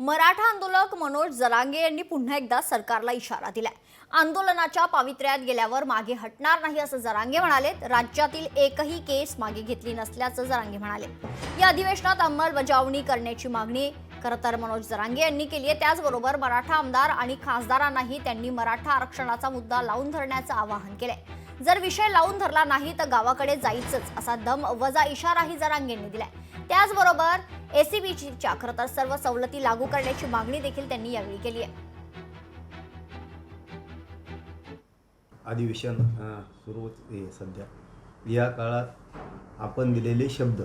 मराठा आंदोलक मनोज जरांगे यांनी पुन्हा एकदा सरकारला इशारा दिलाय। आंदोलनाच्या पावित्र्यात गेल्यावर मागे हटणार नाही असं जरांगे म्हणाले। राज्यातील एकही केस मागे घेतली नसल्याचं जरांगे म्हणाले। या अधिवेशनात अंमलबजावणी करण्याची मागणी खरतर मनोज जरांगे यांनी केली आहे। त्याचबरोबर मराठा आमदार आणि खासदारांनाही त्यांनी मराठा आरक्षणाचा मुद्दा लावून धरण्याचं आवाहन केलंय। जर विषय लावून धरला नाही तर गावाकडे जायचंच असा दम वजा इशाराही जरांगेंनी दिलाय। त्याचबरोबर एसीबीच्या खरतर सर्व सवलती लागू करण्याची मागणी देखील त्यांनी यावेळी केली आहे। अधिवेशन सुरू आहे सध्या। या काळात आपण दिलेले शब्द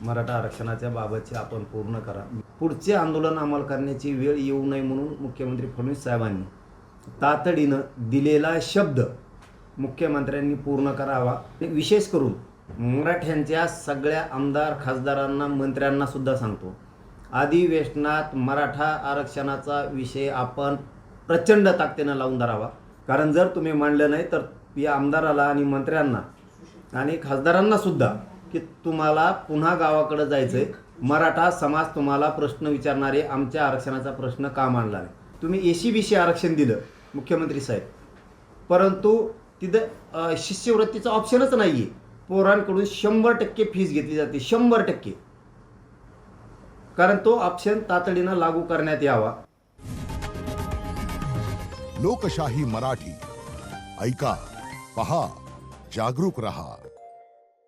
मराठा आरक्षणाच्या बाबतचे आपण पूर्ण करा। पुढचे आंदोलन अंमल करण्याची वेळ येऊ नये म्हणून मुख्यमंत्री फडणवीस साहेबांनी तातडीनं दिलेला शब्द मुख्यमंत्र्यांनी पूर्ण करावा। विशेष करून मराठ्यांच्या सगळ्या आमदार खासदारांना मंत्र्यांना सुद्धा सांगतो, अधिवेशनात मराठा आरक्षणाचा विषय आपण प्रचंड ताकदीनं लावून धरावा। कारण जर तुम्ही मांडलं नाही तर या आमदाराला आणि मंत्र्यांना आणि खासदारांना सुद्धा की तुम्हाला पुन्हा गावाकडे जायचंय, मराठा समाज तुम्हाला प्रश्न विचारणारे आमच्या आरक्षणाचा प्रश्न का मांडला नाही। तुम्ही एसीबीसी आरक्षण दिलं मुख्यमंत्री साहेब, परंतु तिथं शिष्यवृत्तीचा ऑप्शनच नाही आहे। पोरांकडून 100% फीस घेतली जाते, 100%, कारण तो ऑप्शन तातडीनं लागू करण्यात यावा। लोकशाही मराठी ऐका, पहा, जागरूक रहा।